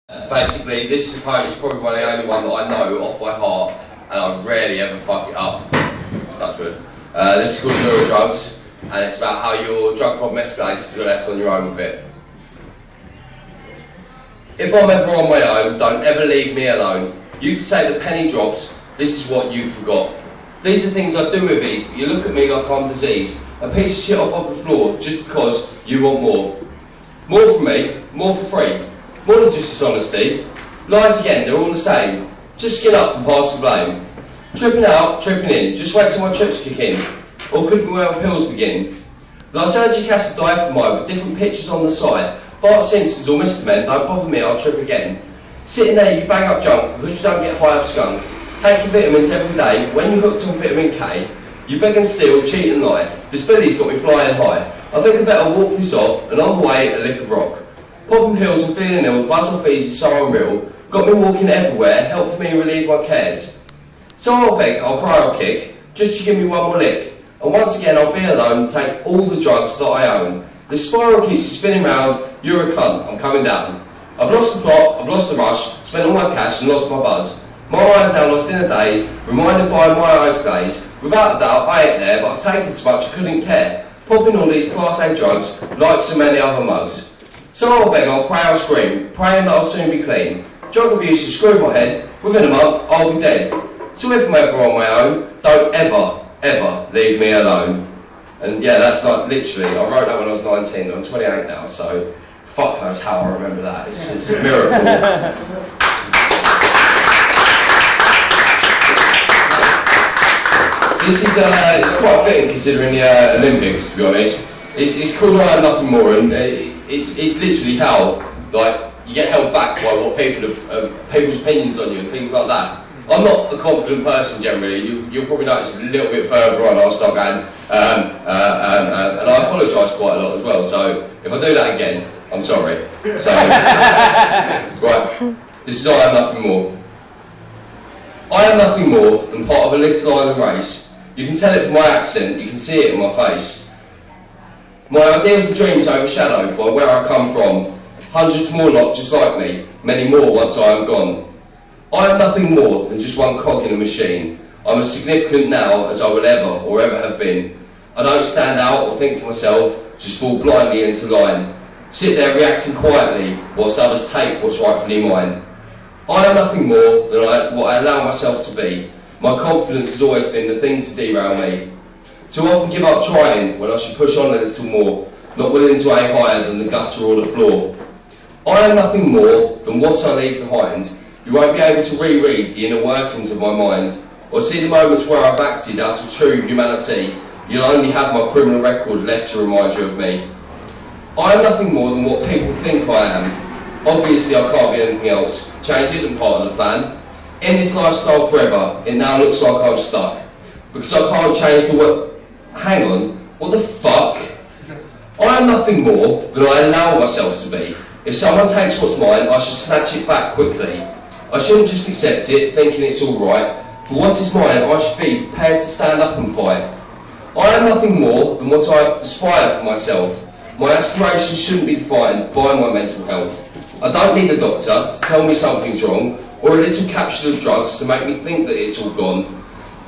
Basically, this is a poem. It's probably the only one that I know off by heart, and I rarely ever fuck it up. Touch wood. This is called Neural Drugs, and it's about how your drug problem escalates if you're left on your own with it. If I'm ever on my own, don't ever leave me alone. You can say the penny drops, this is what you forgot. These are things I do with ease, but you look at me like I'm diseased. A piece of shit off the floor just because you want more. More from me, more for free. More than just dishonesty. Lies again, they're all the same. Just skin up and pass the blame. Tripping out, tripping in, just wait till my trips kick in. Or could be where my pills begin. Like surgic acid diaphragmide with different pictures on the side. Bart Simpsons or Mr. Men, don't bother me, I'll trip again. Sitting there, you bang up junk because you don't get high off skunk. Take your vitamins every day, when you're hooked on vitamin K, you beg and steal, cheat and lie. This belly's got me flying high. I think I better walk this off, and on the way, a lick of rock. Popping pills and feeling ill, buzz off easy, so unreal. Got me walking everywhere, help for me relieve my cares. So I'll beg, I'll cry, I'll kick, just to give me one more lick. And once again I'll be alone and take all the drugs that I own. The spiral keeps spinning round, you're a cunt, I'm coming down. I've lost the plot, I've lost the rush, spent all my cash and lost my buzz. My eyes now lost in a daze, reminded by my eyes glaze. Without a doubt I ain't there, but I've taken so much I couldn't care. Popping all these class A drugs, like so many other mugs. So I'll beg, I'll pray, I'll scream, praying that I'll soon be clean. Drug abuse has screwed my head, within a month I'll be dead. So if I'm ever on my own, don't ever, ever leave me alone. And yeah, that's like literally, I wrote that when I was 19, I'm 28 now, so fuck knows how I remember that, it's a miracle. This is it's quite fitting considering the Olympics, to be honest. It's called I Am Nothing More, and it's literally how like you get held back by what people's opinions on you and things like that. I'm not a confident person generally. You'll probably notice a little bit further on I'll start going and I apologise quite a lot as well. So if I do that again, I'm sorry. So right, this is I Am Nothing More. I am nothing more than part of a little island race. You can tell it from my accent, you can see it in my face. My ideas and dreams overshadowed by where I come from. Hundreds more lot just like me, many more once I am gone. I am nothing more than just one cog in a machine. I'm as significant now as I would ever or ever have been. I don't stand out or think for myself, just fall blindly into line. Sit there reacting quietly whilst others take what's rightfully mine. I am nothing more than what I allow myself to be. My confidence has always been the thing to derail me. Too often give up trying when I should push on a little more, not willing to aim higher than the gutter or the floor. I am nothing more than what I leave behind. You won't be able to reread the inner workings of my mind, or see the moments where I've acted out of true humanity. You'll only have my criminal record left to remind you of me. I am nothing more than what people think I am. Obviously I can't be anything else. Change isn't part of the plan. In this lifestyle forever, it now looks like I'm stuck. Because I can't change the world. Hang on, what the fuck? I am nothing more than I allow myself to be. If someone takes what's mine, I should snatch it back quickly. I shouldn't just accept it, thinking it's alright. For what is mine, I should be prepared to stand up and fight. I am nothing more than what I aspire for myself. My aspirations shouldn't be defined by my mental health. I don't need a doctor to tell me something's wrong, or a little capsule of drugs to make me think that it's all gone.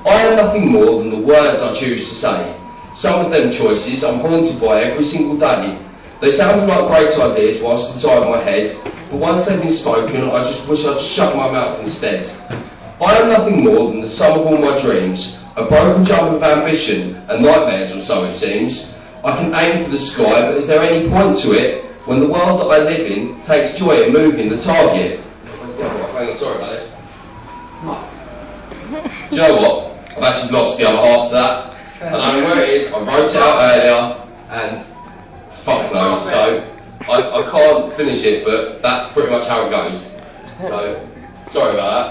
I am nothing more than the words I choose to say. Some of them choices I'm haunted by every single day. They sound like great ideas whilst inside my head, but once they've been spoken, I just wish I'd shut my mouth instead. I am nothing more than the sum of all my dreams, a broken jumble of ambition and nightmares or so it seems. I can aim for the sky, but is there any point to it when the world that I live in takes joy in moving the target? Hang on, sorry about this. Do you know what? I've actually lost the other half to that. I don't know where it is, I wrote it out earlier, and fuck knows, so I can't finish it, but that's pretty much how it goes. So, sorry about that.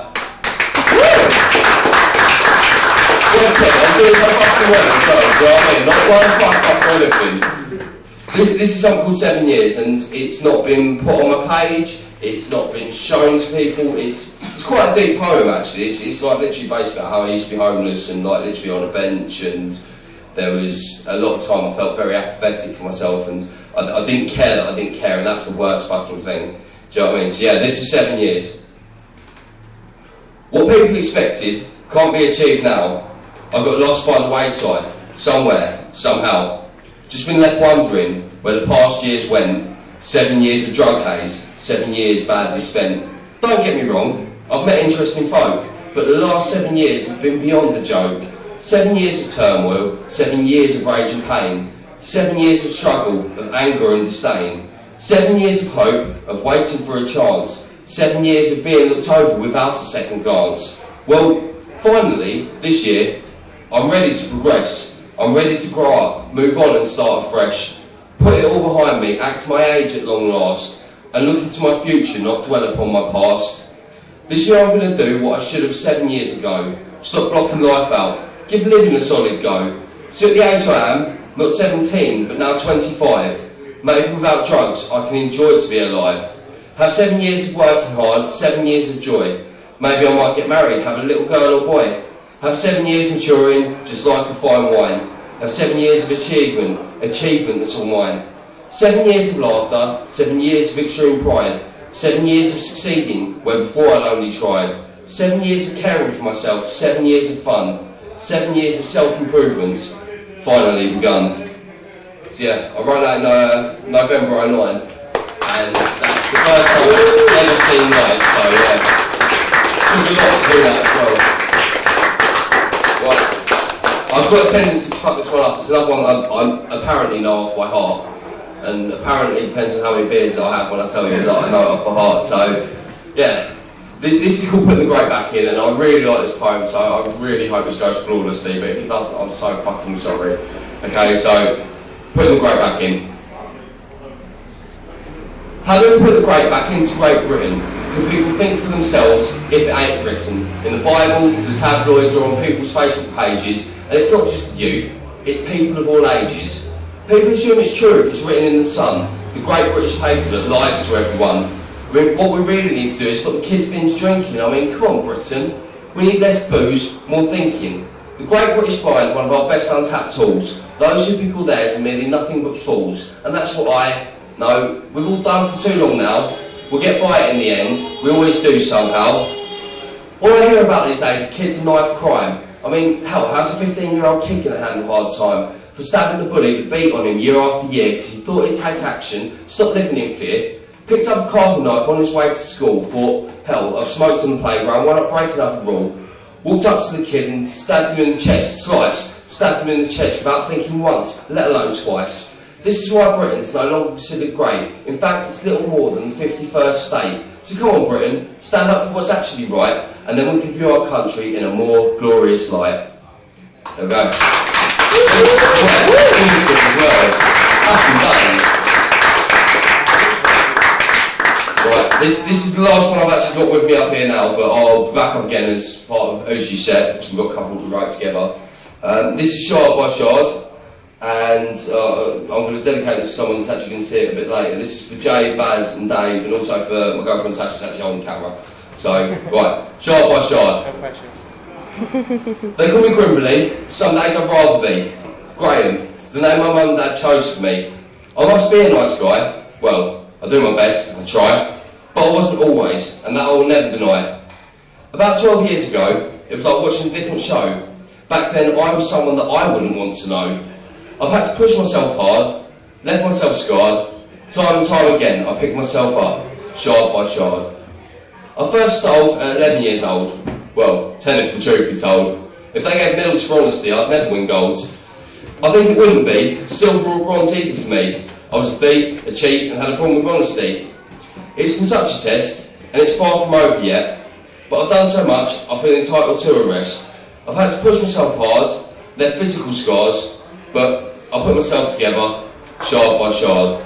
Like I said, I'm doing so fucking well as well, do you know what I mean? Not one fuck up or anything. This is something called 7 Years, and it's not been put on my page. It's not been shown to people. It's quite a deep poem actually. It's like literally based about how I used to be homeless and like literally on a bench, and there was a lot of time I felt very apathetic for myself, and I didn't care that I didn't care, and that's the worst fucking thing. Do you know what I mean? So yeah, this is 7 years. What people expected can't be achieved now. I've got lost by the wayside, somewhere, somehow. Just been left wondering where the past years went. 7 years of drug haze, 7 years badly spent. Don't get me wrong, I've met interesting folk, but the last 7 years have been beyond a joke. 7 years of turmoil, 7 years of rage and pain, 7 years of struggle, of anger and disdain, 7 years of hope, of waiting for a chance, 7 years of being looked over without a second glance. Well, finally, this year, I'm ready to progress. I'm ready to grow up, move on and start afresh. Put it all behind me, act my age at long last, and look into my future, not dwell upon my past. This year I'm going to do what I should have 7 years ago. Stop blocking life out, give living a solid go. So at the age I am, not 17, but now 25, maybe without drugs I can enjoy to be alive. Have 7 years of working hard, 7 years of joy. Maybe I might get married, have a little girl or boy. Have 7 years maturing, just like a fine wine. Have 7 years of achievement that's all mine. 7 years of laughter, 7 years of victory and pride. 7 years of succeeding where before I'd only tried. 7 years of caring for myself, 7 years of fun. 7 years of self-improvements, finally begun. So yeah, I wrote that in November 09, and that's the first time I've ever seen live, so yeah. Took a lot to do that as well. Right. I've got a tendency to fuck this one up. It's another one I apparently know off by heart, and apparently it depends on how many beers that I have when I tell you that I know it off by heart. So yeah, this is called Putting the Great Back In, and I really like this poem, so I really hope this goes flawlessly, but if it doesn't, I'm so fucking sorry. Okay, so Putting the Great Back In. How do we put the great back into Great Britain? Can people think for themselves if it ain't written? In the Bible, the tabloids, or on people's Facebook pages. And it's not just the youth, it's people of all ages. People assume it's true if it's written in the Sun, the great British paper that lies to everyone. I mean, what we really need to do is stop the kids binge drinking. I mean, come on Britain. We need less booze, more thinking. The great British mind, one of our best untapped tools. Those who pick all theirs are merely nothing but fools. And that's what I know we've all done for too long now. We'll get by it in the end. We always do somehow. All I hear about these days are kids and knife crime. I mean, hell, how's a 15-year-old kid going to handle hard time for stabbing the bully that beat on him year after year because he thought he'd take action, stop living in fear, picked up a carving knife on his way to school, thought, hell, I've smoked on the playground, why not break another rule? Walked up to the kid and stabbed him in the chest, stabbed him in the chest without thinking once, let alone twice. This is why Britain's no longer considered great. In fact, it's little more than the 51st state. So come on Britain, stand up for what's actually right, and then we can view our country in a more glorious light. There we go. Right, this is the last one I've actually got with me up here now, but I'll be back up again as part of Uji's set, which we've got a couple to write together. This is Shard by Shard, and I'm going to dedicate this to someone that's actually going to see it a bit later. This is for Jay, Baz and Dave, and also for my girlfriend Tash, who's actually on camera. So, right, Shard by Shard. They call me Grimberly, some days I'd rather be. GrIm, the name my mum and dad chose for me. I must be a nice guy. Well, I do my best, I try. But I wasn't always, and that I will never deny. About 12 years ago, it was like watching a different show. Back then, I was someone that I wouldn't want to know. I've had to push myself hard, left myself scarred. Time and time again, I picked myself up, shard by shard. I first stole at 11 years old. Well, 10 if the truth be told. If they gave medals for honesty, I'd never win gold. I think it wouldn't be silver or bronze either for me. I was a thief, a cheat, and had a problem with honesty. It's been such a test, and it's far from over yet. But I've done so much, I feel entitled to a rest. I've had to push myself hard, left physical scars, but I put myself together, shard by shard.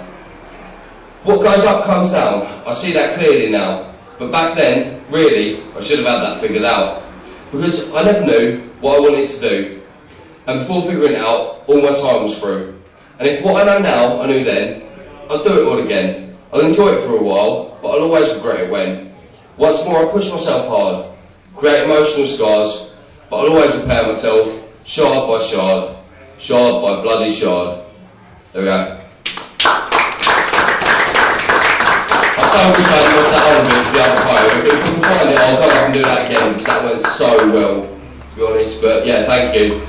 What goes up comes down, I see that clearly now. But back then, really, I should have had that figured out. Because I never knew what I wanted to do. And before figuring it out, all my time was through. And if what I know now, I knew then, I'd do it all again. I'll enjoy it for a while, but I'll always regret it when. Once more, I push myself hard, create emotional scars, but I'll always repair myself, shard by shard, shard by bloody shard. There we go. I so wish I had lost that other bit the other time. If we can find it, I'll go up and do that again. That went so well, to be honest. But yeah, thank you.